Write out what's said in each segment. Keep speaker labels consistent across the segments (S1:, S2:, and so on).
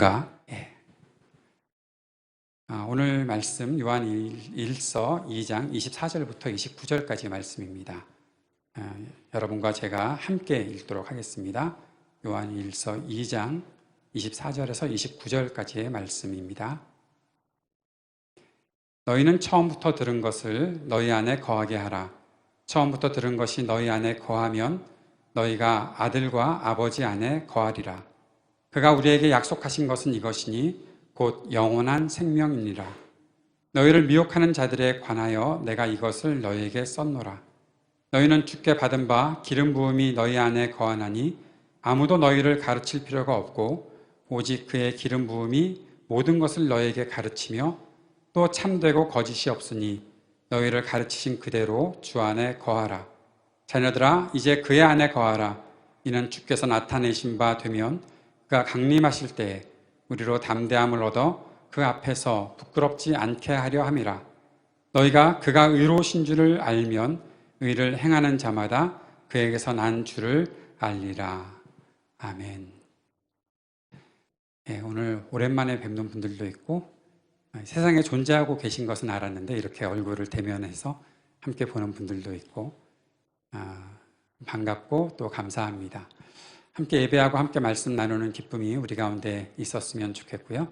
S1: 예. 오늘 말씀 요한 1서 2장 24절부터 29절까지 말씀입니다. 여러분과 제가 함께 읽도록 하겠습니다. 요한 1서 2장 24절에서 29절까지의 말씀입니다. 너희는 처음부터 들은 것을 너희 안에 거하게 하라. 처음부터 들은 것이 너희 안에 거하면 너희가 아들과 아버지 안에 거하리라. 그가 우리에게 약속하신 것은 이것이니 곧 영원한 생명이니라. 너희를 미혹하는 자들에 관하여 내가 이것을 너희에게 썼노라. 너희는 주께 받은 바 기름 부음이 너희 안에 거하나니 아무도 너희를 가르칠 필요가 없고 오직 그의 기름 부음이 모든 것을 너희에게 가르치며 또 참되고 거짓이 없으니 너희를 가르치신 그대로 주 안에 거하라. 자녀들아 이제 그의 안에 거하라. 이는 주께서 나타내신 바 되면 그가 강림하실 때에 우리로 담대함을 얻어 그 앞에서 부끄럽지 않게 하려 함이라. 너희가 그가 의로우신 줄을 알면 의를 행하는 자마다 그에게서 난 줄을 알리라. 아멘. 오늘 오랜만에 뵙는 분들도 있고 세상에 존재하고 계신 것은 알았는데 이렇게 얼굴을 대면해서 함께 보는 분들도 있고 반갑고 또 감사합니다. 함께 예배하고 함께 말씀 나누는 기쁨이 우리 가운데 있었으면 좋겠고요.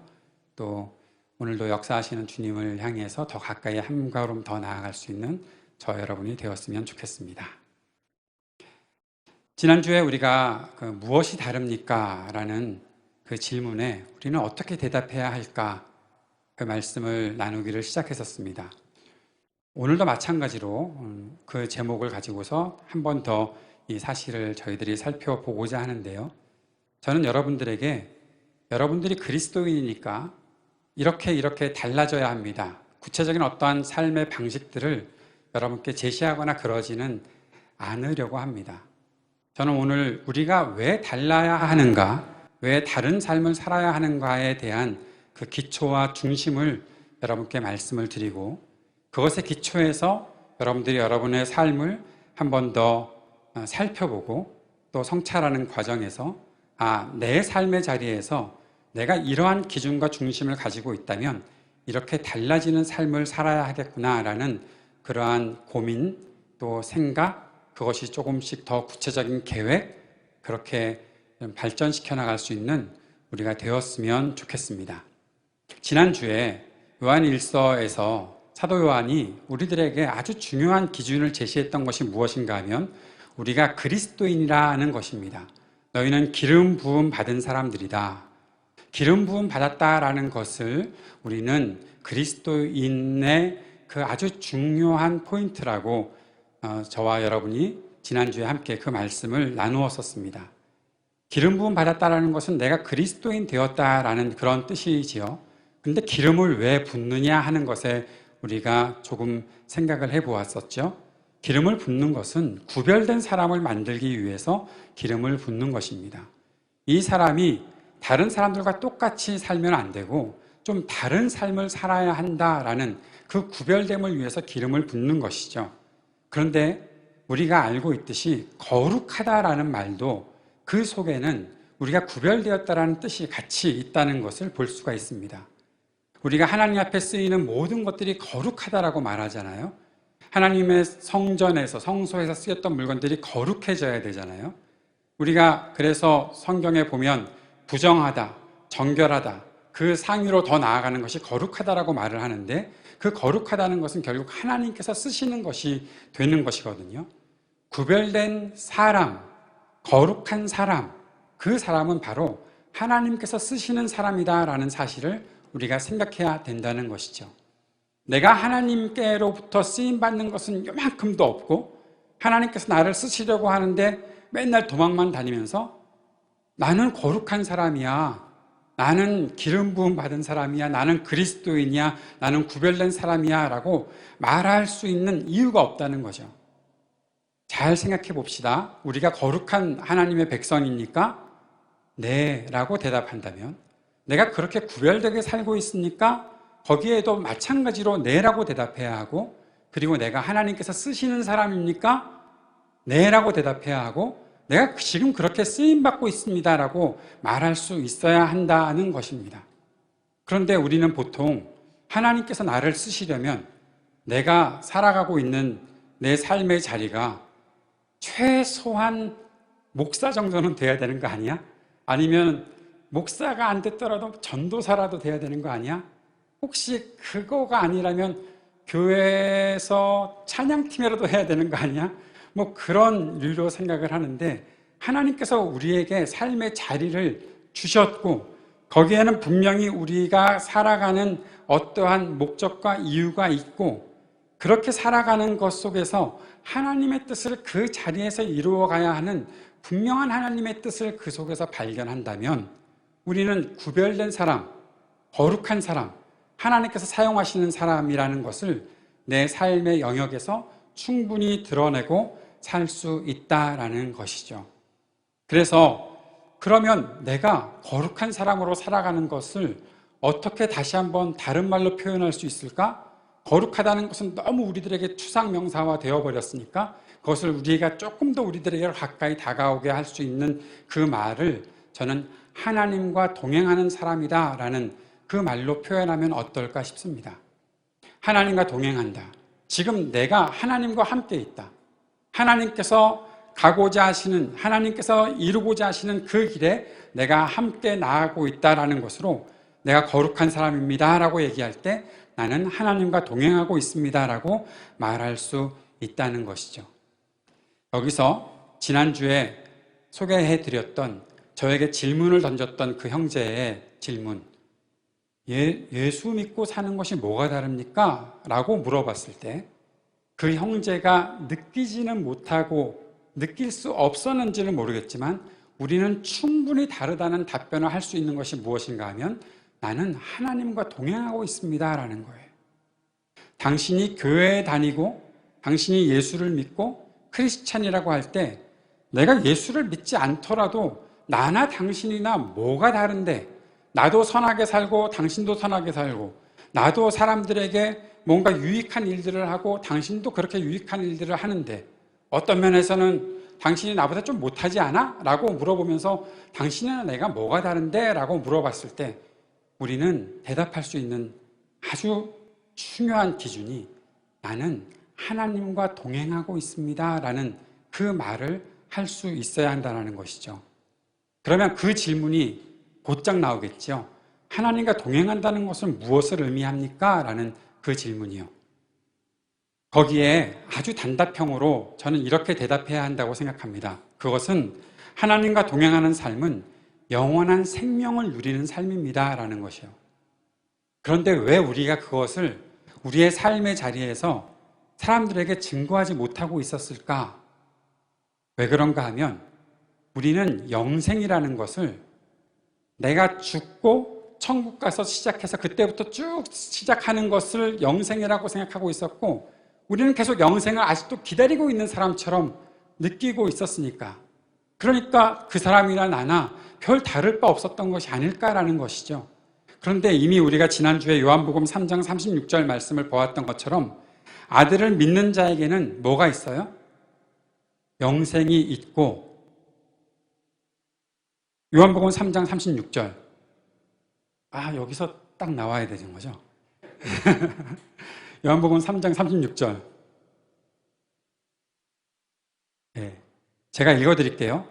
S1: 또 오늘도 역사하시는 주님을 향해서 더 가까이 한 걸음 더 나아갈 수 있는 저 여러분이 되었으면 좋겠습니다. 지난주에 우리가 무엇이 다릅니까? 라는 그 질문에 우리는 어떻게 대답해야 할까? 그 말씀을 나누기를 시작했었습니다. 오늘도 마찬가지로 그 제목을 가지고서 한 번 더 이 사실을 저희들이 살펴보고자 하는데요. 저는 여러분들에게 여러분들이 그리스도인이니까 이렇게 달라져야 합니다. 구체적인 어떠한 삶의 방식들을 여러분께 제시하거나 그러지는 않으려고 합니다. 저는 오늘 우리가 왜 달라야 하는가, 왜 다른 삶을 살아야 하는가에 대한 그 기초와 중심을 여러분께 말씀을 드리고 그것의 기초에서 여러분들이 여러분의 삶을 한 번 더 살펴보고 또 성찰하는 과정에서 내 삶의 자리에서 내가 이러한 기준과 중심을 가지고 있다면 이렇게 달라지는 삶을 살아야 하겠구나라는 그러한 고민 또 생각, 그것이 조금씩 더 구체적인 계획, 그렇게 발전시켜 나갈 수 있는 우리가 되었으면 좋겠습니다. 지난주에 요한 1서에서 사도 요한이 우리들에게 아주 중요한 기준을 제시했던 것이 무엇인가 하면 우리가 그리스도인이라는 것입니다. 너희는 기름 부음 받은 사람들이다. 기름 부음 받았다라는 것을 우리는 그리스도인의 그 아주 중요한 포인트라고 저와 여러분이 지난주에 함께 그 말씀을 나누었었습니다. 기름 부음 받았다라는 것은 내가 그리스도인 되었다라는 그런 뜻이지요. 근데 기름을 왜 붓느냐 하는 것에 우리가 조금 생각을 해보았었죠. 기름을 붓는 것은 구별된 사람을 만들기 위해서 기름을 붓는 것입니다. 이 사람이 다른 사람들과 똑같이 살면 안 되고 좀 다른 삶을 살아야 한다라는 그 구별됨을 위해서 기름을 붓는 것이죠. 그런데 우리가 알고 있듯이 거룩하다라는 말도 그 속에는 우리가 구별되었다라는 뜻이 같이 있다는 것을 볼 수가 있습니다. 우리가 하나님 앞에 쓰이는 모든 것들이 거룩하다라고 말하잖아요. 하나님의 성전에서 성소에서 쓰였던 물건들이 거룩해져야 되잖아요. 우리가 그래서 성경에 보면 부정하다, 정결하다, 그 상위로 더 나아가는 것이 거룩하다라고 말을 하는데 그 거룩하다는 것은 결국 하나님께서 쓰시는 것이 되는 것이거든요. 구별된 사람, 거룩한 사람, 그 사람은 바로 하나님께서 쓰시는 사람이다라는 사실을 우리가 생각해야 된다는 것이죠. 내가 하나님께로부터 쓰임받는 것은 요만큼도 없고 하나님께서 나를 쓰시려고 하는데 맨날 도망만 다니면서 나는 거룩한 사람이야, 나는 기름 부음 받은 사람이야, 나는 그리스도인이야, 나는 구별된 사람이야 라고 말할 수 있는 이유가 없다는 거죠. 잘 생각해 봅시다. 우리가 거룩한 하나님의 백성이니까 네 라고 대답한다면, 내가 그렇게 구별되게 살고 있으니까 거기에도 마찬가지로 네라고 대답해야 하고, 그리고 내가 하나님께서 쓰시는 사람입니까? 네라고 대답해야 하고, 내가 지금 그렇게 쓰임받고 있습니다라고 말할 수 있어야 한다는 것입니다. 그런데 우리는 보통 하나님께서 나를 쓰시려면 내가 살아가고 있는 내 삶의 자리가 최소한 목사 정도는 돼야 되는 거 아니야? 아니면 목사가 안 됐더라도 전도사라도 돼야 되는 거 아니야? 혹시 그거가 아니라면 교회에서 찬양팀이라도 해야 되는 거 아니야? 뭐 그런 류로 생각을 하는데, 하나님께서 우리에게 삶의 자리를 주셨고 거기에는 분명히 우리가 살아가는 어떠한 목적과 이유가 있고, 그렇게 살아가는 것 속에서 하나님의 뜻을 그 자리에서 이루어 가야 하는 분명한 하나님의 뜻을 그 속에서 발견한다면 우리는 구별된 사람, 거룩한 사람, 하나님께서 사용하시는 사람이라는 것을 내 삶의 영역에서 충분히 드러내고 살 수 있다라는 것이죠. 그래서 그러면 내가 거룩한 사람으로 살아가는 것을 어떻게 다시 한번 다른 말로 표현할 수 있을까? 거룩하다는 것은 너무 우리들에게 추상명사화 되어버렸으니까 그것을 우리가 조금 더 우리들에게 가까이 다가오게 할 수 있는 그 말을 저는 하나님과 동행하는 사람이다 라는 그 말로 표현하면 어떨까 싶습니다. 하나님과 동행한다. 지금 내가 하나님과 함께 있다. 하나님께서 가고자 하시는, 하나님께서 이루고자 하시는 그 길에 내가 함께 나아가고 있다라는 것으로 내가 거룩한 사람입니다 라고 얘기할 때 나는 하나님과 동행하고 있습니다 라고 말할 수 있다는 것이죠. 여기서 지난주에 소개해드렸던, 저에게 질문을 던졌던 그 형제의 질문, 예수 믿고 사는 것이 뭐가 다릅니까? 라고 물어봤을 때 그 형제가 느끼지는 못하고 느낄 수 없었는지는 모르겠지만 우리는 충분히 다르다는 답변을 할 수 있는 것이 무엇인가 하면 나는 하나님과 동행하고 있습니다 라는 거예요. 당신이 교회에 다니고 당신이 예수를 믿고 크리스찬이라고 할 때 내가 예수를 믿지 않더라도 나나 당신이나 뭐가 다른데, 나도 선하게 살고 당신도 선하게 살고, 나도 사람들에게 뭔가 유익한 일들을 하고 당신도 그렇게 유익한 일들을 하는데 어떤 면에서는 당신이 나보다 좀 못하지 않아? 라고 물어보면서 당신이나 내가 뭐가 다른데? 라고 물어봤을 때 우리는 대답할 수 있는 아주 중요한 기준이 나는 하나님과 동행하고 있습니다 라는 그 말을 할 수 있어야 한다는 것이죠. 그러면 그 질문이 곧장 나오겠죠. 하나님과 동행한다는 것은 무엇을 의미합니까? 라는 그 질문이요. 거기에 아주 단답형으로 저는 이렇게 대답해야 한다고 생각합니다. 그것은 하나님과 동행하는 삶은 영원한 생명을 누리는 삶입니다 라는 것이요. 그런데 왜 우리가 그것을 우리의 삶의 자리에서 사람들에게 증거하지 못하고 있었을까? 왜 그런가 하면 우리는 영생이라는 것을 내가 죽고 천국 가서 시작해서 그때부터 쭉 시작하는 것을 영생이라고 생각하고 있었고, 우리는 계속 영생을 아직도 기다리고 있는 사람처럼 느끼고 있었으니까, 그러니까 그 사람이나 나나 별 다를 바 없었던 것이 아닐까라는 것이죠. 그런데 이미 우리가 지난주에 요한복음 3장 36절 말씀을 보았던 것처럼 아들을 믿는 자에게는 뭐가 있어요? 영생이 있고, 요한복음 3장 36절, 여기서 딱 나와야 되는 거죠. 요한복음 3장 36절. 네, 제가 읽어드릴게요.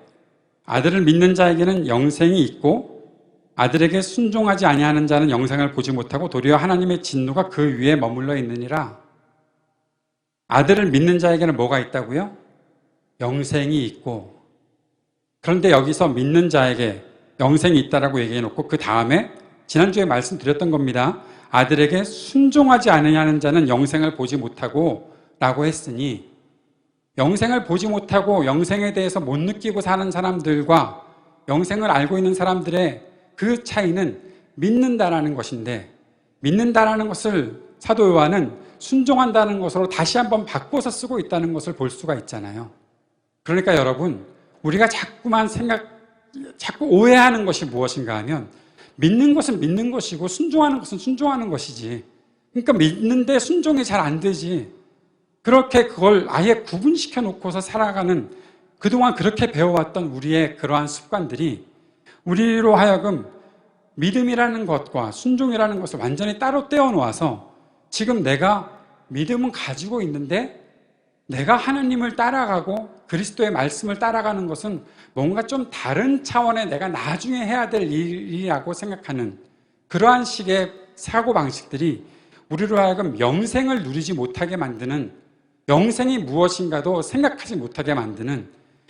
S1: 아들을 믿는 자에게는 영생이 있고 아들에게 순종하지 아니하는 자는 영생을 보지 못하고 도리어 하나님의 진노가 그 위에 머물러 있느니라. 아들을 믿는 자에게는 뭐가 있다고요? 영생이 있고. 그런데 여기서 믿는 자에게 영생이 있다라고 얘기해 놓고 그 다음에 지난주에 말씀드렸던 겁니다. 아들에게 순종하지 아니하는 자는 영생을 보지 못하고 라고 했으니, 영생을 보지 못하고 영생에 대해서 못 느끼고 사는 사람들과 영생을 알고 있는 사람들의 그 차이는 믿는다라는 것인데, 믿는다라는 것을 사도 요한은 순종한다는 것으로 다시 한번 바꿔서 쓰고 있다는 것을 볼 수가 있잖아요. 그러니까 여러분, 우리가 자꾸 오해하는 것이 무엇인가 하면 믿는 것은 믿는 것이고 순종하는 것은 순종하는 것이지, 그러니까 믿는데 순종이 잘 안 되지, 그렇게 그걸 아예 구분시켜 놓고서 살아가는 그동안 그렇게 배워왔던 우리의 그러한 습관들이 우리로 하여금 믿음이라는 것과 순종이라는 것을 완전히 따로 떼어놓아서 지금 내가 믿음은 가지고 있는데 내가 하나님을 따라가고 그리스도의 말씀을 따라가는 것은 뭔가 좀 다른 차원의 내가 나중에 해야 될 일이라고 생각하는 그러한 식의 사고방식들이 우리로 하여금 영생을 누리지 못하게 만드는, 영생이 무엇인가도 생각하지 못하게 만드는,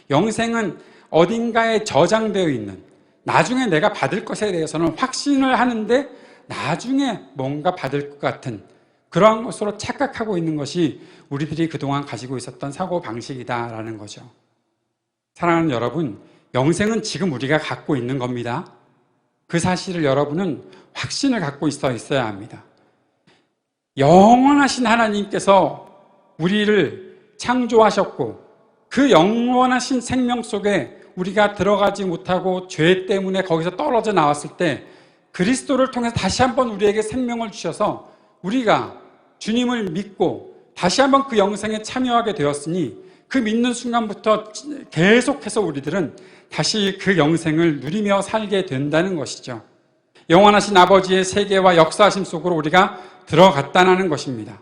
S1: 영생은 어딘가에 저장되어 있는, 나중에 내가 받을 것에 대해서는 확신을 하는데 나중에 뭔가 받을 것 같은 그런 것으로 착각하고 있는 것이 우리들이 그동안 가지고 있었던 사고방식이다라는 거죠. 사랑하는 여러분, 영생은 지금 우리가 갖고 있는 겁니다. 그 사실을 여러분은 확신을 갖고 있어야 합니다. 영원하신 하나님께서 우리를 창조하셨고 그 영원하신 생명 속에 우리가 들어가지 못하고 죄 때문에 거기서 떨어져 나왔을 때 그리스도를 통해서 다시 한번 우리에게 생명을 주셔서 우리가 주님을 믿고 다시 한번 그 영생에 참여하게 되었으니 그 믿는 순간부터 계속해서 우리들은 다시 그 영생을 누리며 살게 된다는 것이죠. 영원하신 아버지의 세계와 역사하심 속으로 우리가 들어갔다는 것입니다.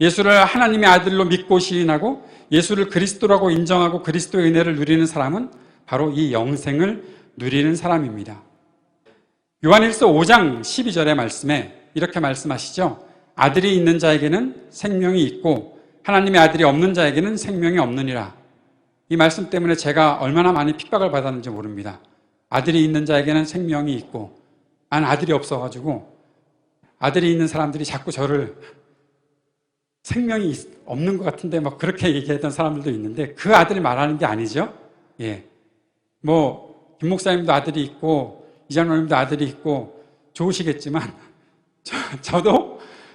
S1: 예수를 하나님의 아들로 믿고 시인하고 예수를 그리스도라고 인정하고 그리스도의 은혜를 누리는 사람은 바로 이 영생을 누리는 사람입니다. 요한일서 5장 12절의 말씀에 이렇게 말씀하시죠. 아들이 있는 자에게는 생명이 있고 하나님의 아들이 없는 자에게는 생명이 없느니라. 이 말씀 때문에 제가 얼마나 많이 핍박을 받았는지 모릅니다. 아들이 있는 자에게는 생명이 있고 난 아들이 없어가지고 아들이 있는 사람들이 자꾸 저를 생명이 없는 것 같은데 막 그렇게 얘기했던 사람들도 있는데 그 아들을 말하는 게 아니죠. 예. 김 목사님도 아들이 있고 이장로님도 아들이 있고 좋으시겠지만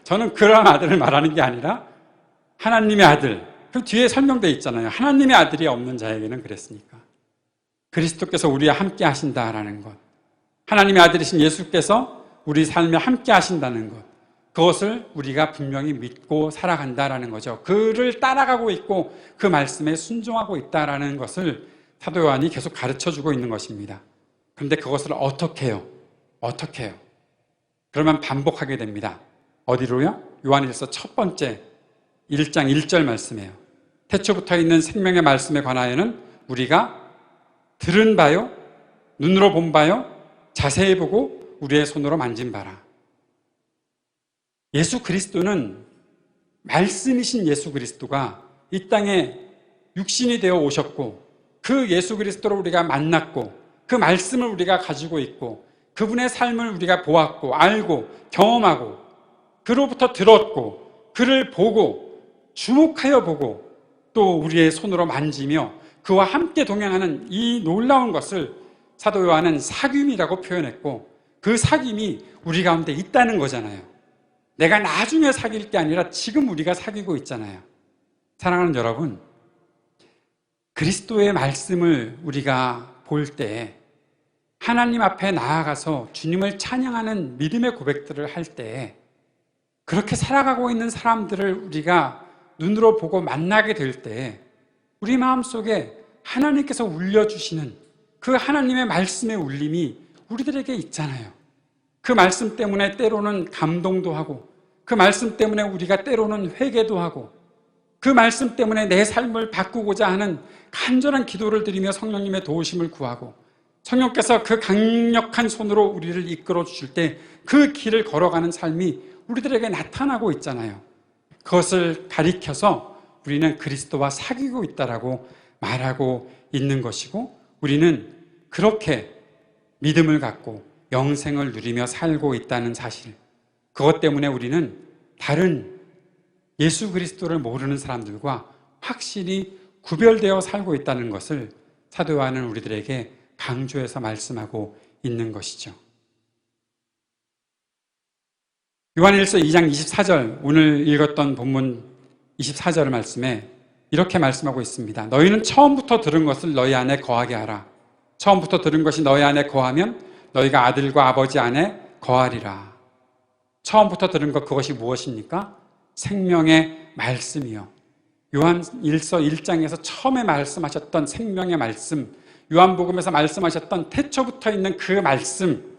S1: 저는 그런 아들을 말하는 게 아니라 하나님의 아들, 그 뒤에 설명되어 있잖아요. 하나님의 아들이 없는 자에게는 그랬으니까. 그리스도께서 우리와 함께 하신다라는 것. 하나님의 아들이신 예수께서 우리 삶에 함께 하신다는 것. 그것을 우리가 분명히 믿고 살아간다라는 거죠. 그를 따라가고 있고 그 말씀에 순종하고 있다라는 것을 사도 요한이 계속 가르쳐주고 있는 것입니다. 그런데 그것을 어떻게 해요? 그러면 반복하게 됩니다. 어디로요? 요한일서 첫 번째 1장 1절 말씀이에요. 태초부터 있는 생명의 말씀에 관하여는 우리가 들은 바요, 눈으로 본 바요, 자세히 보고 우리의 손으로 만진 바라. 예수 그리스도는 말씀이신 예수 그리스도가 이 땅에 육신이 되어 오셨고 그 예수 그리스도를 우리가 만났고 그 말씀을 우리가 가지고 있고 그분의 삶을 우리가 보았고 알고 경험하고 그로부터 들었고 그를 보고 주목하여 보고 또 우리의 손으로 만지며 그와 함께 동행하는 이 놀라운 것을 사도 요한은 사귐이라고 표현했고 그 사귐이 우리 가운데 있다는 거잖아요. 내가 나중에 사귈 게 아니라 지금 우리가 사귀고 있잖아요. 사랑하는 여러분, 그리스도의 말씀을 우리가 볼 때 하나님 앞에 나아가서 주님을 찬양하는 믿음의 고백들을 할 때 그렇게 살아가고 있는 사람들을 우리가 눈으로 보고 만나게 될 때 우리 마음속에 하나님께서 울려주시는 그 하나님의 말씀의 울림이 우리들에게 있잖아요. 그 말씀 때문에 때로는 감동도 하고 그 말씀 때문에 우리가 때로는 회개도 하고 그 말씀 때문에 내 삶을 바꾸고자 하는 간절한 기도를 드리며 성령님의 도우심을 구하고 성령께서 그 강력한 손으로 우리를 이끌어 주실 때 그 길을 걸어가는 삶이 우리들에게 나타나고 있잖아요. 그것을 가리켜서 우리는 그리스도와 사귀고 있다라고 말하고 있는 것이고 우리는 그렇게 믿음을 갖고 영생을 누리며 살고 있다는 사실, 그것 때문에 우리는 다른 예수 그리스도를 모르는 사람들과 확실히 구별되어 살고 있다는 것을 사도 요한은 우리들에게 강조해서 말씀하고 있는 것이죠. 요한일서 2장 24절, 오늘 읽었던 본문 24절 말씀에 이렇게 말씀하고 있습니다. 너희는 처음부터 들은 것을 너희 안에 거하게 하라. 처음부터 들은 것이 너희 안에 거하면 너희가 아들과 아버지 안에 거하리라. 처음부터 들은 것, 그것이 무엇입니까? 생명의 말씀이요. 요한 1서 1장에서 처음에 말씀하셨던 생명의 말씀, 요한복음에서 말씀하셨던 태초부터 있는 그 말씀,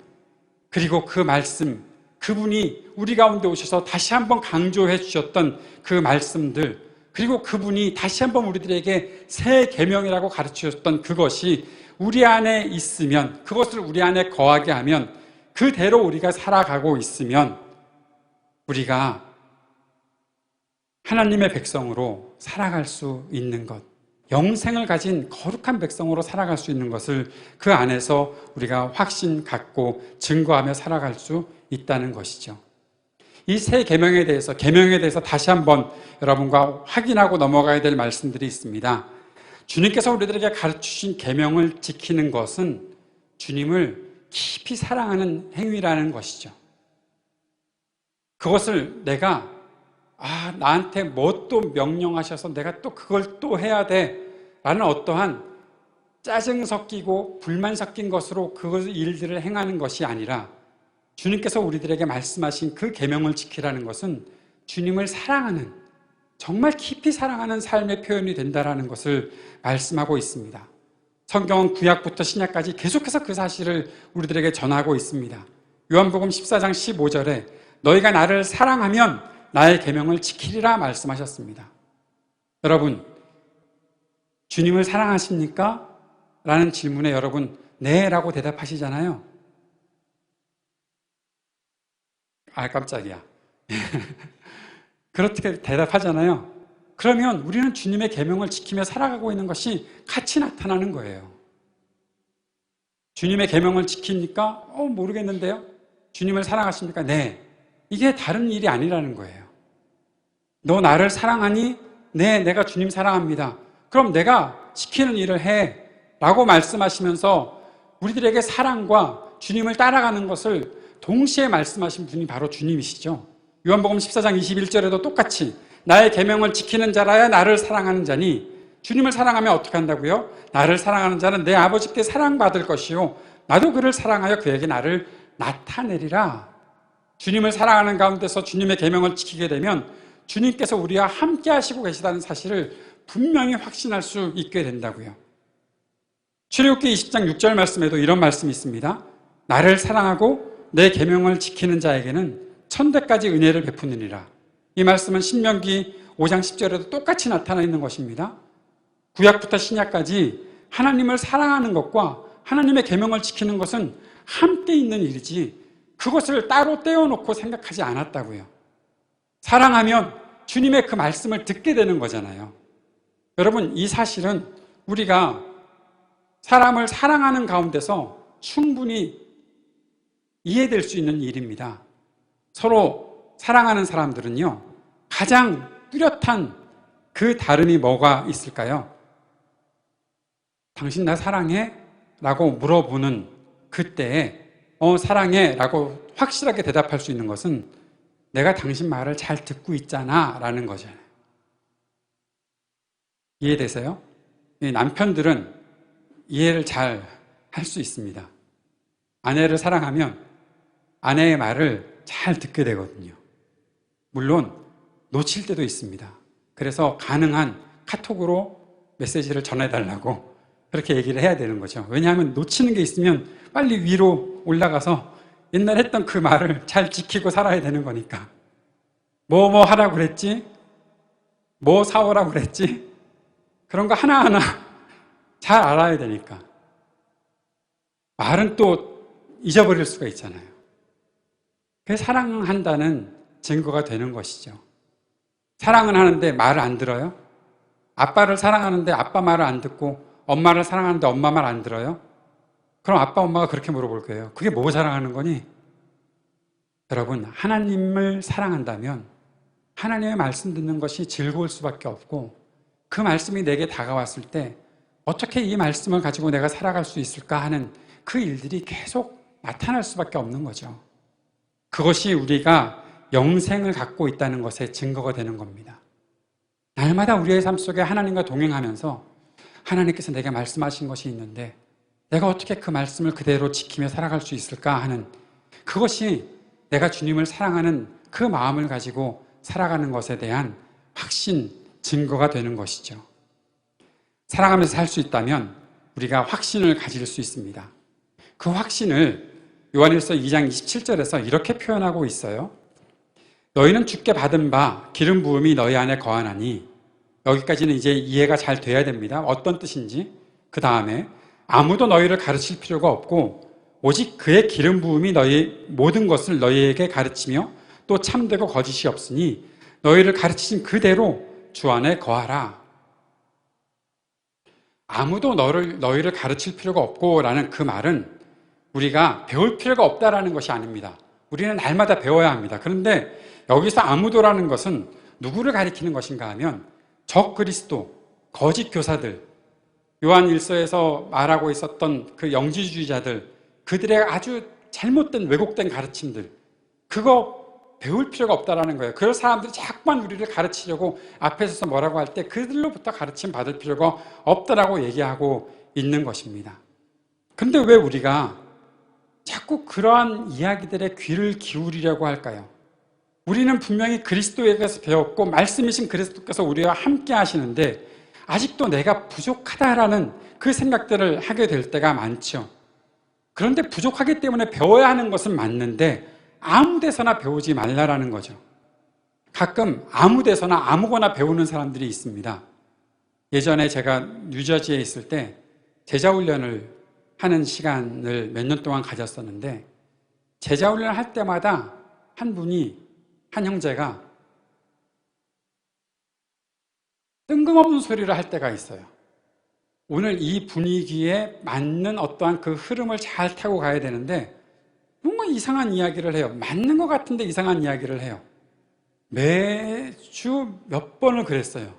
S1: 그리고 그 말씀, 그분이 우리 가운데 오셔서 다시 한번 강조해 주셨던 그 말씀들, 그리고 그분이 다시 한번 우리들에게 새 계명이라고 가르쳐 주셨던 그것이 우리 안에 있으면, 그것을 우리 안에 거하게 하면, 그대로 우리가 살아가고 있으면 우리가 하나님의 백성으로 살아갈 수 있는 것, 영생을 가진 거룩한 백성으로 살아갈 수 있는 것을 그 안에서 우리가 확신 갖고 증거하며 살아갈 수 있다는 것이죠. 이 새 계명에 대해서 다시 한번 여러분과 확인하고 넘어가야 될 말씀들이 있습니다. 주님께서 우리들에게 가르치신 계명을 지키는 것은 주님을 깊이 사랑하는 행위라는 것이죠. 그것을 내가 나한테 뭐 또 명령하셔서 내가 또 그걸 또 해야 돼 라는 어떠한 짜증 섞이고 불만 섞인 것으로 그 일들을 행하는 것이 아니라 주님께서 우리들에게 말씀하신 그 계명을 지키라는 것은 주님을 사랑하는, 정말 깊이 사랑하는 삶의 표현이 된다는 것을 말씀하고 있습니다. 성경은 구약부터 신약까지 계속해서 그 사실을 우리들에게 전하고 있습니다. 요한복음 14장 15절에 너희가 나를 사랑하면 나의 계명을 지키리라 말씀하셨습니다. 여러분, 주님을 사랑하십니까? 라는 질문에 여러분 네 라고 대답하시잖아요. 깜짝이야. 그렇게 대답하잖아요. 그러면 우리는 주님의 계명을 지키며 살아가고 있는 것이 같이 나타나는 거예요. 주님의 계명을 지킵니까? 모르겠는데요. 주님을 사랑하십니까? 네. 이게 다른 일이 아니라는 거예요. 너 나를 사랑하니? 네, 내가 주님 사랑합니다. 그럼 내가 시키는 일을 해 라고 말씀하시면서 우리들에게 사랑과 주님을 따라가는 것을 동시에 말씀하신 분이 바로 주님이시죠. 요한복음 14장 21절에도 똑같이 나의 계명을 지키는 자라야 나를 사랑하는 자니, 주님을 사랑하면 어떻게 한다고요? 나를 사랑하는 자는 내 아버지께 사랑받을 것이요 나도 그를 사랑하여 그에게 나를 나타내리라. 주님을 사랑하는 가운데서 주님의 계명을 지키게 되면 주님께서 우리와 함께 하시고 계시다는 사실을 분명히 확신할 수 있게 된다고요. 출애굽기 20장 6절 말씀에도 이런 말씀이 있습니다. 나를 사랑하고 내 계명을 지키는 자에게는 천대까지 은혜를 베푸느니라. 이 말씀은 신명기 5장 10절에도 똑같이 나타나 있는 것입니다. 구약부터 신약까지 하나님을 사랑하는 것과 하나님의 계명을 지키는 것은 함께 있는 일이지 그것을 따로 떼어놓고 생각하지 않았다고요. 사랑하면 주님의 그 말씀을 듣게 되는 거잖아요. 여러분, 이 사실은 우리가 사람을 사랑하는 가운데서 충분히 이해될 수 있는 일입니다. 서로 사랑하는 사람들은요, 가장 뚜렷한 그 다름이 뭐가 있을까요? 당신 나 사랑해? 라고 물어보는 그때에 사랑해 라고 확실하게 대답할 수 있는 것은 내가 당신 말을 잘 듣고 있잖아 라는 거잖아요. 이해되세요? 남편들은 이해를 잘 할 수 있습니다. 아내를 사랑하면 아내의 말을 잘 듣게 되거든요. 물론 놓칠 때도 있습니다. 그래서 가능한 카톡으로 메시지를 전해달라고 그렇게 얘기를 해야 되는 거죠. 왜냐하면 놓치는 게 있으면 빨리 위로 올라가서 옛날 했던 그 말을 잘 지키고 살아야 되는 거니까. 뭐 하라고 그랬지? 뭐 사오라고 그랬지? 그런 거 하나하나 잘 알아야 되니까. 말은 또 잊어버릴 수가 있잖아요. 그게 사랑한다는 증거가 되는 것이죠. 사랑은 하는데 말을 안 들어요? 아빠를 사랑하는데 아빠 말을 안 듣고 엄마를 사랑하는데 엄마 말 안 들어요? 그럼 아빠, 엄마가 그렇게 물어볼 거예요. 그게 뭐 사랑하는 거니? 여러분, 하나님을 사랑한다면 하나님의 말씀 듣는 것이 즐거울 수밖에 없고 그 말씀이 내게 다가왔을 때 어떻게 이 말씀을 가지고 내가 살아갈 수 있을까 하는 그 일들이 계속 나타날 수밖에 없는 거죠. 그것이 우리가 영생을 갖고 있다는 것의 증거가 되는 겁니다. 날마다 우리의 삶 속에 하나님과 동행하면서 하나님께서 내게 말씀하신 것이 있는데 내가 어떻게 그 말씀을 그대로 지키며 살아갈 수 있을까 하는 그것이 내가 주님을 사랑하는 그 마음을 가지고 살아가는 것에 대한 확신, 증거가 되는 것이죠. 살아가면서 살 수 있다면 우리가 확신을 가질 수 있습니다. 그 확신을 요한일서 2장 27절에서 이렇게 표현하고 있어요. 너희는 주께 받은 바 기름 부음이 너희 안에 거하나니, 여기까지는 이제 이해가 잘 돼야 됩니다. 어떤 뜻인지. 그 다음에 아무도 너희를 가르칠 필요가 없고 오직 그의 기름 부음이 너희 모든 것을 너희에게 가르치며 또 참되고 거짓이 없으니 너희를 가르치신 그대로 주 안에 거하라. 아무도 너희를 가르칠 필요가 없고 라는 그 말은 우리가 배울 필요가 없다라는 것이 아닙니다. 우리는 날마다 배워야 합니다. 그런데 여기서 아무도라는 것은 누구를 가리키는 것인가 하면 적그리스도, 거짓 교사들, 요한 1서에서 말하고 있었던 그 영지주의자들, 그들의 아주 잘못된 왜곡된 가르침들, 그거 배울 필요가 없다라는 거예요. 그런 사람들이 자꾸만 우리를 가르치려고 앞에 서서 뭐라고 할 때 그들로부터 가르침 받을 필요가 없다라고 얘기하고 있는 것입니다. 근데 왜 우리가 자꾸 그러한 이야기들의 귀를 기울이려고 할까요? 우리는 분명히 그리스도에게서 배웠고 말씀이신 그리스도께서 우리와 함께 하시는데 아직도 내가 부족하다라는 그 생각들을 하게 될 때가 많죠. 그런데 부족하기 때문에 배워야 하는 것은 맞는데 아무 데서나 배우지 말라라는 거죠. 가끔 아무 데서나 아무거나 배우는 사람들이 있습니다. 예전에 제가 뉴저지에 있을 때 제자훈련을 하는 시간을 몇 년 동안 가졌었는데, 제자훈련을 할 때마다 한 형제가 뜬금없는 소리를 할 때가 있어요. 오늘 이 분위기에 맞는 어떠한 그 흐름을 잘 타고 가야 되는데 뭔가 이상한 이야기를 해요. 맞는 것 같은데 이상한 이야기를 해요. 매주 몇 번을 그랬어요.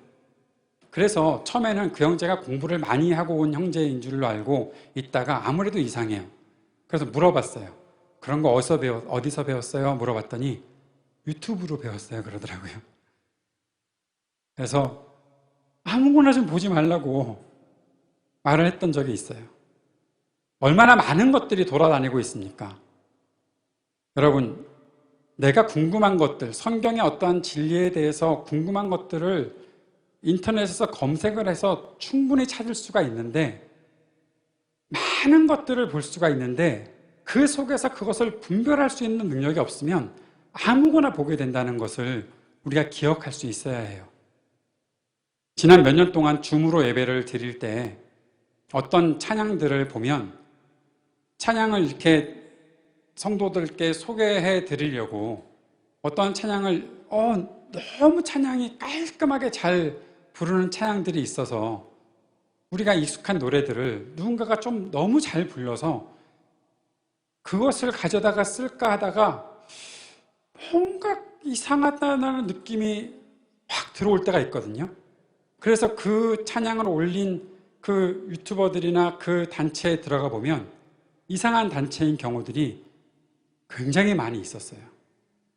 S1: 그래서 처음에는 그 형제가 공부를 많이 하고 온 형제인 줄로 알고 있다가 아무래도 이상해요. 그래서 물어봤어요. 그런 거 어디서 배웠어요? 물어봤더니 유튜브로 배웠어요. 그러더라고요. 그래서 아무거나 좀 보지 말라고 말을 했던 적이 있어요. 얼마나 많은 것들이 돌아다니고 있습니까? 여러분, 내가 궁금한 것들, 성경의 어떠한 진리에 대해서 궁금한 것들을 인터넷에서 검색을 해서 충분히 찾을 수가 있는데, 많은 것들을 볼 수가 있는데 그 속에서 그것을 분별할 수 있는 능력이 없으면 아무거나 보게 된다는 것을 우리가 기억할 수 있어야 해요. 지난 몇 년 동안 줌으로 예배를 드릴 때 어떤 찬양들을 보면 찬양을 이렇게 성도들께 소개해 드리려고 어떤 찬양을 너무 찬양이 깔끔하게 잘 부르는 찬양들이 있어서 우리가 익숙한 노래들을 누군가가 좀 너무 잘 불러서 그것을 가져다가 쓸까 하다가 뭔가 이상하다는 느낌이 확 들어올 때가 있거든요. 그래서 그 찬양을 올린 그 유튜버들이나 그 단체에 들어가 보면 이상한 단체인 경우들이 굉장히 많이 있었어요.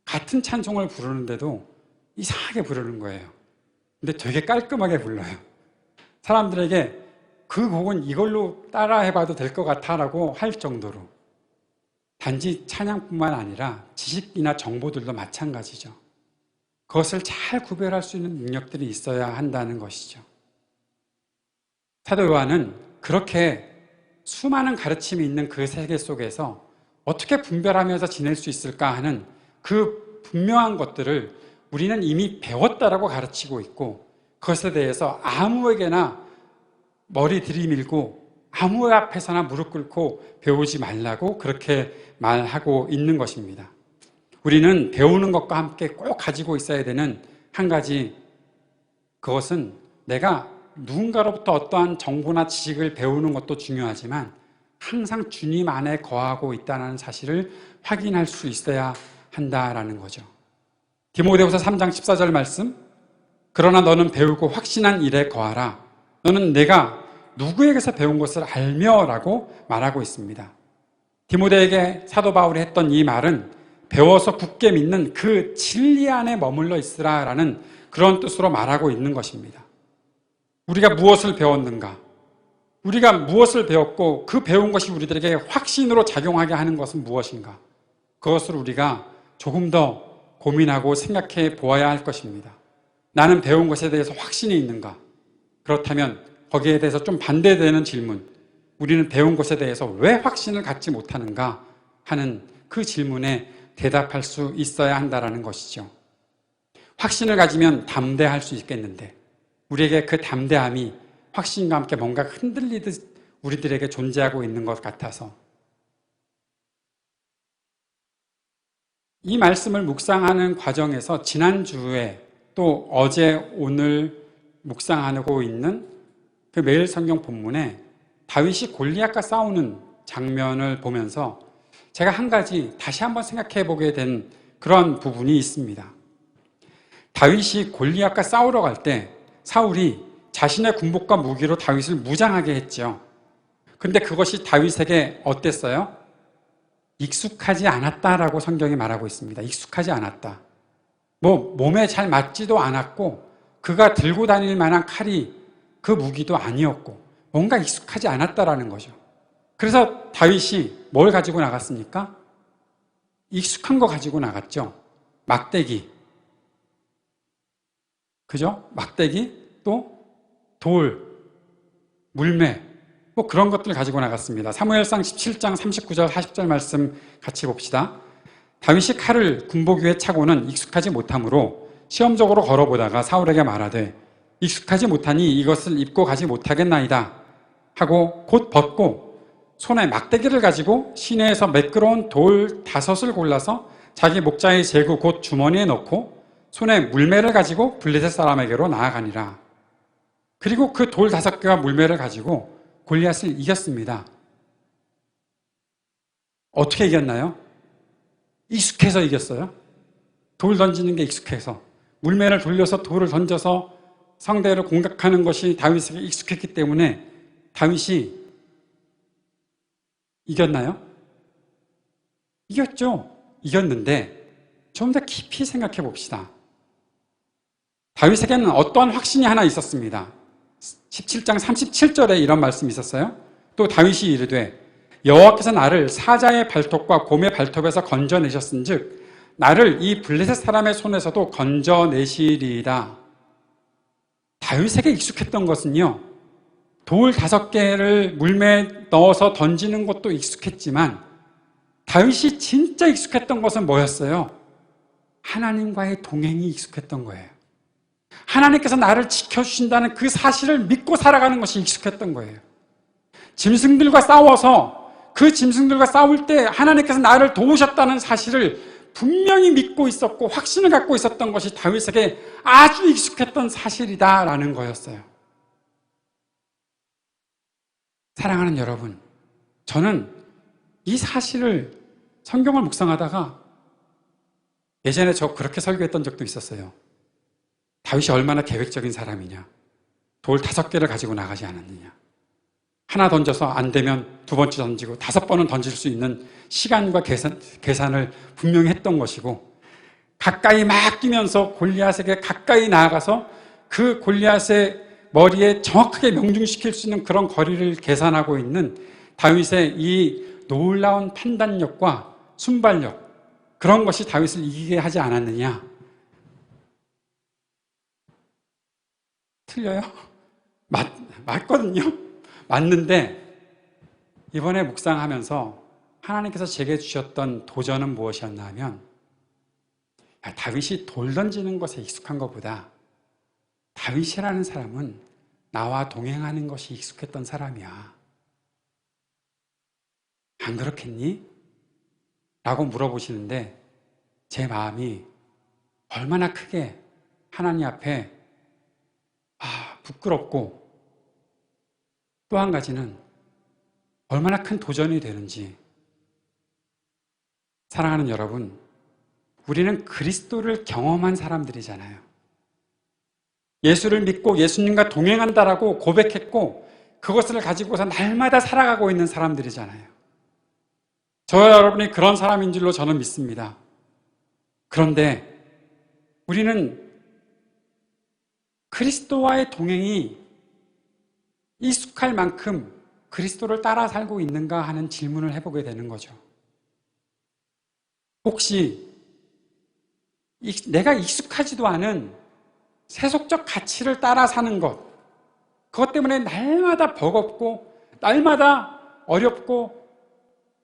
S1: 같은 찬송을 부르는데도 이상하게 부르는 거예요. 근데 되게 깔끔하게 불러요. 사람들에게 그 곡은 이걸로 따라해봐도 될 것 같아라고 할 정도로. 단지 찬양뿐만 아니라 지식이나 정보들도 마찬가지죠. 그것을 잘 구별할 수 있는 능력들이 있어야 한다는 것이죠. 사도 요한은 그렇게 수많은 가르침이 있는 그 세계 속에서 어떻게 분별하면서 지낼 수 있을까 하는 그 분명한 것들을 우리는 이미 배웠다라고 가르치고 있고, 그것에 대해서 아무에게나 머리 들이밀고 아무 앞에서나 무릎 꿇고 배우지 말라고 그렇게 말하고 있는 것입니다. 우리는 배우는 것과 함께 꼭 가지고 있어야 되는 한 가지, 그것은 내가 누군가로부터 어떠한 정보나 지식을 배우는 것도 중요하지만 항상 주님 안에 거하고 있다는 사실을 확인할 수 있어야 한다라는 거죠. 디모데후서 3장 14절 말씀, 그러나 너는 배우고 확신한 일에 거하라. 너는 내가 누구에게서 배운 것을 알며 라고 말하고 있습니다. 디모데에게 사도 바울이 했던 이 말은 배워서 굳게 믿는 그 진리 안에 머물러 있으라 라는 그런 뜻으로 말하고 있는 것입니다. 우리가 무엇을 배웠는가? 우리가 무엇을 배웠고 그 배운 것이 우리들에게 확신으로 작용하게 하는 것은 무엇인가? 그것을 우리가 조금 더 고민하고 생각해 보아야 할 것입니다. 나는 배운 것에 대해서 확신이 있는가? 그렇다면 거기에 대해서 좀 반대되는 질문, 우리는 배운 것에 대해서 왜 확신을 갖지 못하는가 하는 그 질문에 대답할 수 있어야 한다는 것이죠. 확신을 가지면 담대할 수 있겠는데 우리에게 그 담대함이 확신과 함께 뭔가 흔들리듯 우리들에게 존재하고 있는 것 같아서 이 말씀을 묵상하는 과정에서 지난주에 또 어제 오늘 묵상하고 있는 그 매일 성경 본문에 다윗이 골리앗과 싸우는 장면을 보면서 제가 한 가지 다시 한번 생각해 보게 된 그런 부분이 있습니다. 다윗이 골리앗과 싸우러 갈 때 사울이 자신의 군복과 무기로 다윗을 무장하게 했죠. 근데 그것이 다윗에게 어땠어요? 익숙하지 않았다라고 성경이 말하고 있습니다. 익숙하지 않았다. 몸에 잘 맞지도 않았고 그가 들고 다닐 만한 칼이 그 무기도 아니었고 뭔가 익숙하지 않았다라는 거죠. 그래서 다윗이 뭘 가지고 나갔습니까? 익숙한 거 가지고 나갔죠. 막대기. 그죠? 막대기, 또 돌, 물매, 그런 것들 가지고 나갔습니다. 사무엘상 17장 39절 40절 말씀 같이 봅시다. 다윗이 칼을 군복 위에 차고는 익숙하지 못하므로 시험적으로 걸어보다가 사울에게 말하되 익숙하지 못하니 이것을 입고 가지 못하겠나이다 하고 곧 벗고 손에 막대기를 가지고 시내에서 매끄러운 돌 5을 골라서 자기 목자의 제구 곧 주머니에 넣고 손에 물매를 가지고 블레셋 사람에게로 나아가니라. 그리고 그 돌 5개와 물매를 가지고 골리앗을 이겼습니다. 어떻게 이겼나요? 익숙해서 이겼어요. 돌 던지는 게 익숙해서. 물매를 돌려서 돌을 던져서 상대를 공격하는 것이 다윗에게 익숙했기 때문에 다윗이 이겼나요? 이겼죠. 이겼는데 좀 더 깊이 생각해 봅시다. 다윗에게는 어떠한 확신이 하나 있었습니다. 17장 37절에 이런 말씀이 있었어요. 또 다윗이 이르되 여호와께서 나를 사자의 발톱과 곰의 발톱에서 건져내셨은즉 나를 이 블레셋 사람의 손에서도 건져내시리이다. 다윗에게 익숙했던 것은요, 돌 5개를 물매에 넣어서 던지는 것도 익숙했지만 다윗이 진짜 익숙했던 것은 뭐였어요? 하나님과의 동행이 익숙했던 거예요. 하나님께서 나를 지켜주신다는 그 사실을 믿고 살아가는 것이 익숙했던 거예요. 짐승들과 싸워서 그 짐승들과 싸울 때 하나님께서 나를 도우셨다는 사실을 분명히 믿고 있었고 확신을 갖고 있었던 것이 다윗에게 아주 익숙했던 사실이다라는 거였어요. 사랑하는 여러분, 저는 이 사실을 성경을 묵상하다가 예전에 저 그렇게 설교했던 적도 있었어요. 다윗이 얼마나 계획적인 사람이냐. 돌 5개를 가지고 나가지 않았느냐. 하나 던져서 안 되면 2번째 던지고 5번은 던질 수 있는 시간과 계산을 분명히 했던 것이고 가까이 막 뛰면서 골리앗에게 가까이 나아가서 그 골리앗의 머리에 정확하게 명중시킬 수 있는 그런 거리를 계산하고 있는 다윗의 이 놀라운 판단력과 순발력, 그런 것이 다윗을 이기게 하지 않았느냐? 틀려요? 맞거든요? 맞는데 이번에 묵상하면서 하나님께서 제게 주셨던 도전은 무엇이었나 하면 다윗이 돌 던지는 것에 익숙한 것보다 다윗이라는 사람은 나와 동행하는 것이 익숙했던 사람이야. 안 그렇겠니? 라고 물어보시는데 제 마음이 얼마나 크게 하나님 앞에 부끄럽고 또 한 가지는 얼마나 큰 도전이 되는지. 사랑하는 여러분, 우리는 그리스도를 경험한 사람들이잖아요. 예수를 믿고 예수님과 동행한다라고 고백했고 그것을 가지고서 날마다 살아가고 있는 사람들이잖아요. 저와 여러분이 그런 사람인 줄로 저는 믿습니다. 그런데 우리는 그리스도와의 동행이 익숙할 만큼 그리스도를 따라 살고 있는가 하는 질문을 해보게 되는 거죠. 혹시 내가 익숙하지도 않은 세속적 가치를 따라 사는 것, 그것 때문에 날마다 버겁고 날마다 어렵고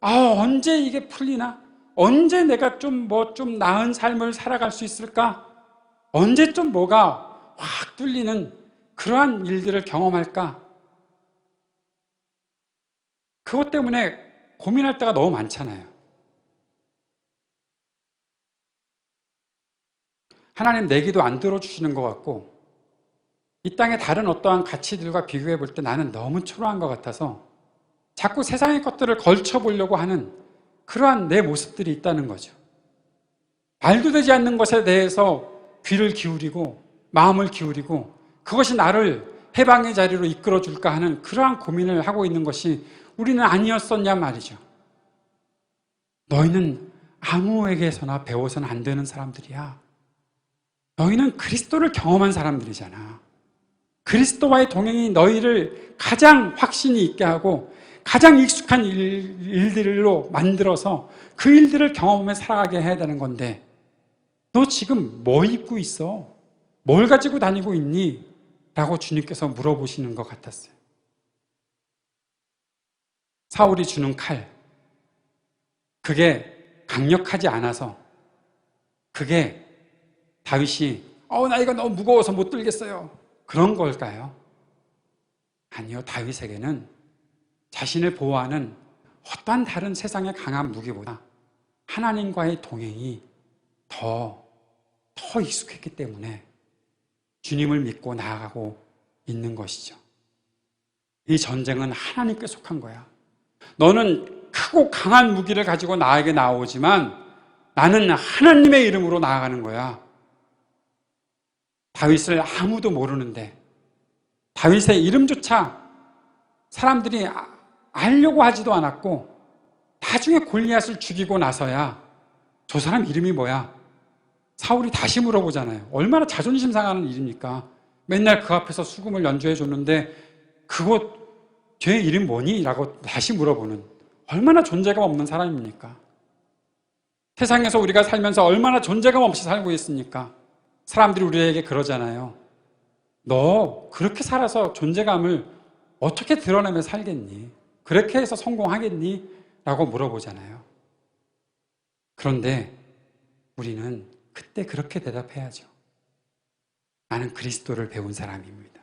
S1: 언제 이게 풀리나? 언제 내가 좀 나은 삶을 살아갈 수 있을까? 언제 좀 뭐가 확 뚫리는 그러한 일들을 경험할까? 그것 때문에 고민할 때가 너무 많잖아요. 하나님 내 기도 안 들어주시는 것 같고, 이 땅의 다른 어떠한 가치들과 비교해 볼 때 나는 너무 초라한 것 같아서 자꾸 세상의 것들을 걸쳐보려고 하는 그러한 내 모습들이 있다는 거죠. 말도 되지 않는 것에 대해서 귀를 기울이고 마음을 기울이고 그것이 나를 해방의 자리로 이끌어 줄까 하는 그러한 고민을 하고 있는 것이 우리는 아니었었냐 말이죠. 너희는 아무에게서나 배워서는 안 되는 사람들이야. 너희는 그리스도를 경험한 사람들이잖아. 그리스도와의 동행이 너희를 가장 확신이 있게 하고 가장 익숙한 일들로 만들어서 그 일들을 경험하며 살아가게 해야 되는 건데, 너 지금 뭐 입고 있어? 뭘 가지고 다니고 있니? 라고 주님께서 물어보시는 것 같았어요. 사울이 주는 칼, 그게 강력하지 않아서, 그게 다윗이 나 이거 너무 무거워서 못 들겠어요, 그런 걸까요? 아니요. 다윗에게는 자신을 보호하는 어떠한 다른 세상의 강한 무기보다 하나님과의 동행이 더 익숙했기 때문에 주님을 믿고 나아가고 있는 것이죠. 이 전쟁은 하나님께 속한 거야. 너는 크고 강한 무기를 가지고 나에게 나오지만 나는 하나님의 이름으로 나아가는 거야. 다윗을 아무도 모르는데, 다윗의 이름조차 사람들이 알려고 하지도 않았고, 나중에 골리앗을 죽이고 나서야 저 사람 이름이 뭐야? 사울이 다시 물어보잖아요. 얼마나 자존심 상하는 일입니까? 맨날 그 앞에서 수금을 연주해 줬는데 그거 쟤 이름 뭐니? 라고 다시 물어보는, 얼마나 존재감 없는 사람입니까? 세상에서 우리가 살면서 얼마나 존재감 없이 살고 있습니까? 사람들이 우리에게 그러잖아요. 너 그렇게 살아서 존재감을 어떻게 드러내며 살겠니? 그렇게 해서 성공하겠니? 라고 물어보잖아요. 그런데 우리는 그때 그렇게 대답해야죠. 나는 그리스도를 배운 사람입니다.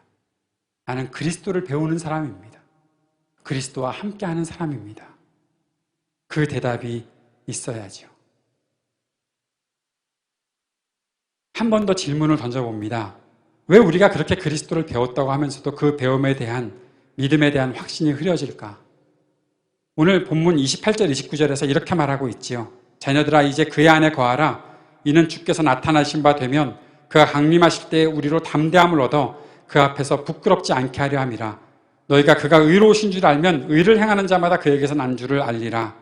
S1: 나는 그리스도를 배우는 사람입니다. 그리스도와 함께하는 사람입니다. 그 대답이 있어야죠. 한 번 더 질문을 던져봅니다. 왜 우리가 그렇게 그리스도를 배웠다고 하면서도 그 배움에 대한 믿음에 대한 확신이 흐려질까? 오늘 본문 28절 29절에서 이렇게 말하고 있지요. 자녀들아 이제 그의 안에 거하라. 이는 주께서 나타나신 바 되면 그가 강림하실 때에 우리로 담대함을 얻어 그 앞에서 부끄럽지 않게 하려 함이라. 너희가 그가 의로우신 줄 알면 의를 행하는 자마다 그에게서 난 줄을 알리라.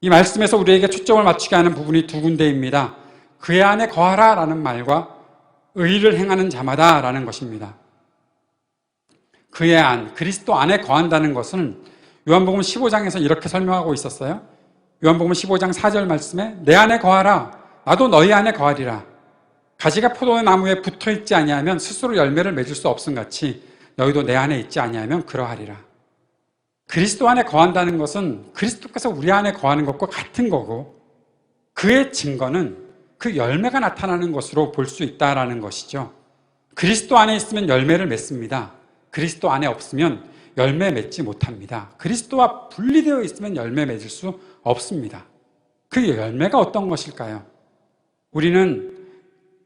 S1: 이 말씀에서 우리에게 초점을 맞추게 하는 부분이 두 군데입니다. 그의 안에 거하라 라는 말과 의를 행하는 자마다 라는 것입니다. 그의 안, 그리스도 안에 거한다는 것은 요한복음 15장에서 이렇게 설명하고 있었어요. 요한복음 15장 4절 말씀에 내 안에 거하라. 나도 너희 안에 거하리라. 가지가 포도나무에 붙어있지 아니하면 스스로 열매를 맺을 수 없음 같이 너희도 내 안에 있지 아니하면 그러하리라. 그리스도 안에 거한다는 것은 그리스도께서 우리 안에 거하는 것과 같은 거고, 그의 증거는 그 열매가 나타나는 것으로 볼 수 있다라는 것이죠. 그리스도 안에 있으면 열매를 맺습니다. 그리스도 안에 없으면 열매 맺지 못합니다. 그리스도와 분리되어 있으면 열매 맺을 수 없습니다. 그 열매가 어떤 것일까요? 우리는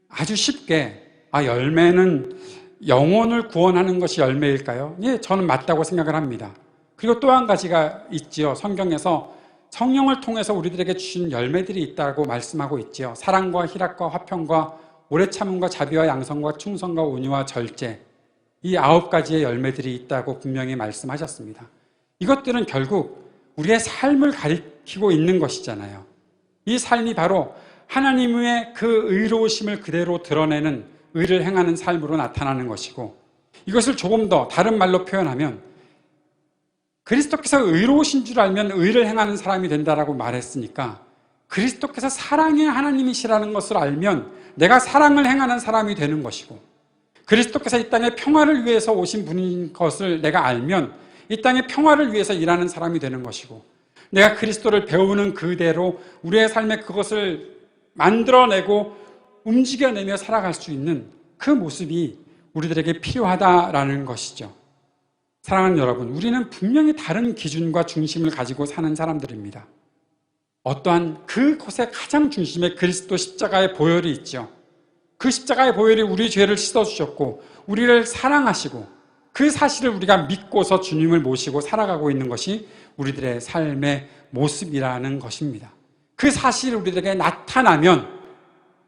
S1: 아주 쉽게 열매는 영혼을 구원하는 것이 열매일까요? 예, 저는 맞다고 생각을 합니다. 그리고 또 한 가지가 있지요. 성경에서 성령을 통해서 우리들에게 주신 열매들이 있다고 말씀하고 있지요. 사랑과 희락과 화평과 오래 참음과 자비와 양성과 충성과 온유와 절제, 이 9가지의 열매들이 있다고 분명히 말씀하셨습니다. 이것들은 결국 우리의 삶을 가리키고 있는 것이잖아요. 이 삶이 바로 하나님의 그 의로우심을 그대로 드러내는 의를 행하는 삶으로 나타나는 것이고, 이것을 조금 더 다른 말로 표현하면 그리스도께서 의로우신 줄 알면 의를 행하는 사람이 된다라고 말했으니까, 그리스도께서 사랑의 하나님이시라는 것을 알면 내가 사랑을 행하는 사람이 되는 것이고, 그리스도께서 이 땅에 평화를 위해서 오신 분인 것을 내가 알면 이 땅에 평화를 위해서 일하는 사람이 되는 것이고, 내가 그리스도를 배우는 그대로 우리의 삶에 그것을 만들어내고 움직여내며 살아갈 수 있는 그 모습이 우리들에게 필요하다라는 것이죠. 사랑하는 여러분, 우리는 분명히 다른 기준과 중심을 가지고 사는 사람들입니다. 어떠한 그곳의 가장 중심에 그리스도 십자가의 보혈이 있죠. 그 십자가의 보혈이 우리 죄를 씻어주셨고 우리를 사랑하시고 그 사실을 우리가 믿고서 주님을 모시고 살아가고 있는 것이 우리들의 삶의 모습이라는 것입니다. 그 사실이 우리들에게 나타나면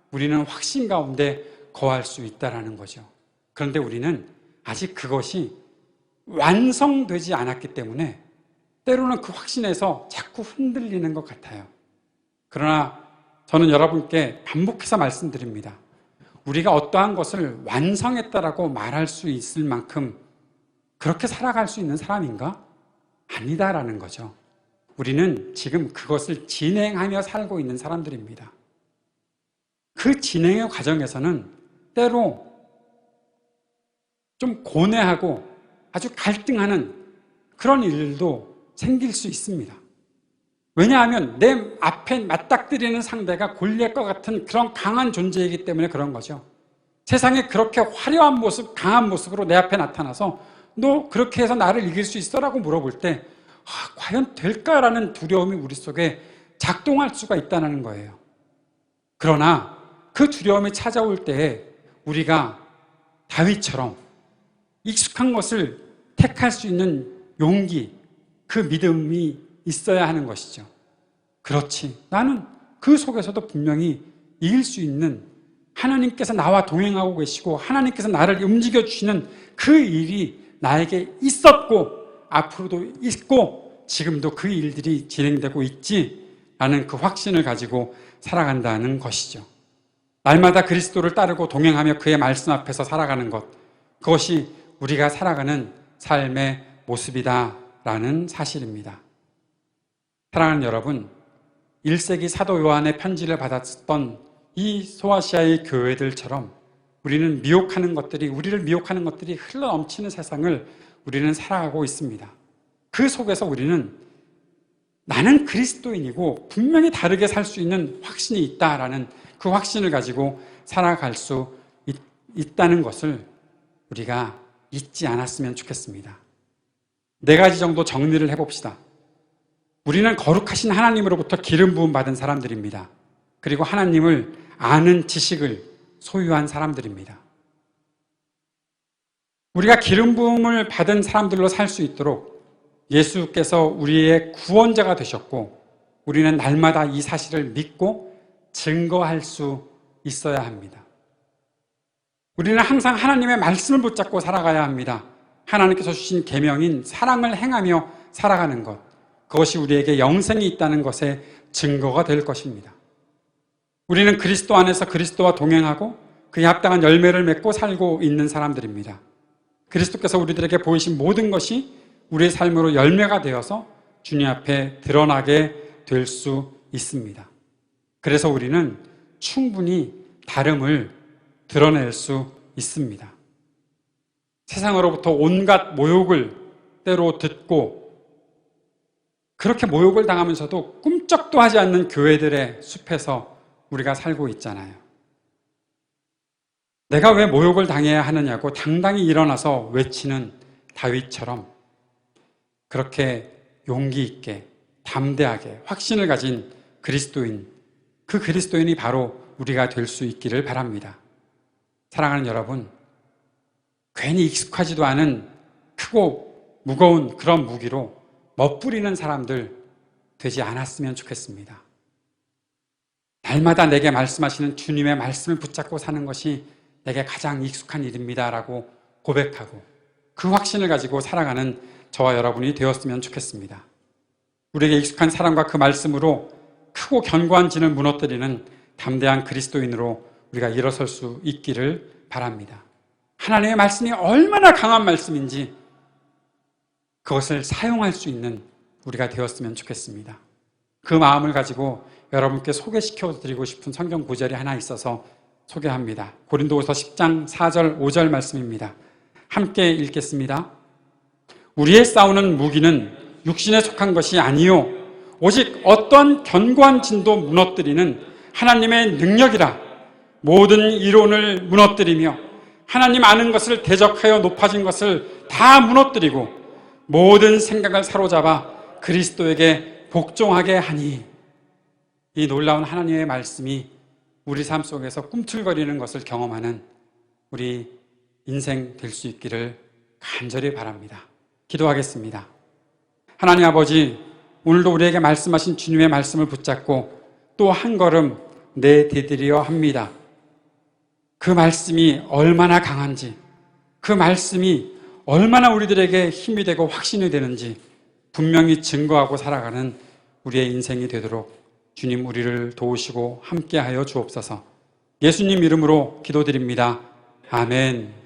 S1: 우리는 확신 가운데 거할 수 있다는 거죠. 그런데 우리는 아직 그것이 완성되지 않았기 때문에 때로는 그 확신에서 자꾸 흔들리는 것 같아요. 그러나 저는 여러분께 반복해서 말씀드립니다. 우리가 어떠한 것을 완성했다라고 말할 수 있을 만큼 그렇게 살아갈 수 있는 사람인가? 아니다라는 거죠. 우리는 지금 그것을 진행하며 살고 있는 사람들입니다. 그 진행의 과정에서는 때로 좀 고뇌하고 아주 갈등하는 그런 일도 생길 수 있습니다. 왜냐하면 내 앞에 맞닥뜨리는 상대가 골리앗과 같은 그런 강한 존재이기 때문에 그런 거죠. 세상에 그렇게 화려한 모습, 강한 모습으로 내 앞에 나타나서 너 그렇게 해서 나를 이길 수 있어? 라고 물어볼 때 과연 될까라는 두려움이 우리 속에 작동할 수가 있다는 거예요. 그러나 그 두려움이 찾아올 때에 우리가 다윗처럼 익숙한 것을 택할 수 있는 용기, 그 믿음이 있어야 하는 것이죠. 그렇지, 나는 그 속에서도 분명히 이길 수 있는, 하나님께서 나와 동행하고 계시고 하나님께서 나를 움직여주시는 그 일이 나에게 있었고 앞으로도 있고 지금도 그 일들이 진행되고 있지라는 그 확신을 가지고 살아간다는 것이죠. 날마다 그리스도를 따르고 동행하며 그의 말씀 앞에서 살아가는 것, 그것이 우리가 살아가는 삶의 모습이다라는 사실입니다. 사랑하는 여러분, 1세기 사도 요한의 편지를 받았던 이 소아시아의 교회들처럼 우리를 미혹하는 것들이 흘러 넘치는 세상을 우리는 살아가고 있습니다. 그 속에서 우리는 나는 그리스도인이고 분명히 다르게 살 수 있는 확신이 있다라는 그 확신을 가지고 살아갈 수 있다는 것을 우리가 잊지 않았으면 좋겠습니다. 4가지 정도 정리를 해봅시다. 우리는 거룩하신 하나님으로부터 기름 부음 받은 사람들입니다. 그리고 하나님을 아는 지식을 소유한 사람들입니다. 우리가 기름 부음을 받은 사람들로 살 수 있도록 예수께서 우리의 구원자가 되셨고 우리는 날마다 이 사실을 믿고 증거할 수 있어야 합니다. 우리는 항상 하나님의 말씀을 붙잡고 살아가야 합니다. 하나님께서 주신 계명인 사랑을 행하며 살아가는 것, 그것이 우리에게 영생이 있다는 것의 증거가 될 것입니다. 우리는 그리스도 안에서 그리스도와 동행하고 그에 합당한 열매를 맺고 살고 있는 사람들입니다. 그리스도께서 우리들에게 보이신 모든 것이 우리의 삶으로 열매가 되어서 주님 앞에 드러나게 될 수 있습니다. 그래서 우리는 충분히 다름을 드러낼 수 있습니다. 세상으로부터 온갖 모욕을 때로 듣고 그렇게 모욕을 당하면서도 꿈쩍도 하지 않는 교회들의 숲에서 우리가 살고 있잖아요. 내가 왜 모욕을 당해야 하느냐고 당당히 일어나서 외치는 다윗처럼 그렇게 용기 있게 담대하게 확신을 가진 그리스도인, 그 그리스도인이 바로 우리가 될 수 있기를 바랍니다. 사랑하는 여러분, 괜히 익숙하지도 않은 크고 무거운 그런 무기로 멋부리는 사람들 되지 않았으면 좋겠습니다. 날마다 내게 말씀하시는 주님의 말씀을 붙잡고 사는 것이 내게 가장 익숙한 일입니다라고 고백하고 그 확신을 가지고 살아가는 저와 여러분이 되었으면 좋겠습니다. 우리에게 익숙한 사랑과 그 말씀으로 크고 견고한 진을 무너뜨리는 담대한 그리스도인으로 우리가 일어설 수 있기를 바랍니다. 하나님의 말씀이 얼마나 강한 말씀인지 그것을 사용할 수 있는 우리가 되었으면 좋겠습니다. 그 마음을 가지고 여러분께 소개시켜 드리고 싶은 성경 구절이 하나 있어서 소개합니다. 고린도후서 10장 4절 5절 말씀입니다. 함께 읽겠습니다. 우리의 싸우는 무기는 육신에 속한 것이 아니요 오직 어떤 견고한 진도 무너뜨리는 하나님의 능력이라. 모든 이론을 무너뜨리며 하나님 아는 것을 대적하여 높아진 것을 다 무너뜨리고 모든 생각을 사로잡아 그리스도에게 복종하게 하니. 이 놀라운 하나님의 말씀이 우리 삶 속에서 꿈틀거리는 것을 경험하는 우리 인생 될 수 있기를 간절히 바랍니다. 기도하겠습니다. 하나님 아버지, 오늘도 우리에게 말씀하신 주님의 말씀을 붙잡고 또 한 걸음 내디디려 합니다. 그 말씀이 얼마나 강한지, 그 말씀이 얼마나 우리들에게 힘이 되고 확신이 되는지 분명히 증거하고 살아가는 우리의 인생이 되도록 주님 우리를 도우시고 함께하여 주옵소서. 예수님 이름으로 기도드립니다. 아멘.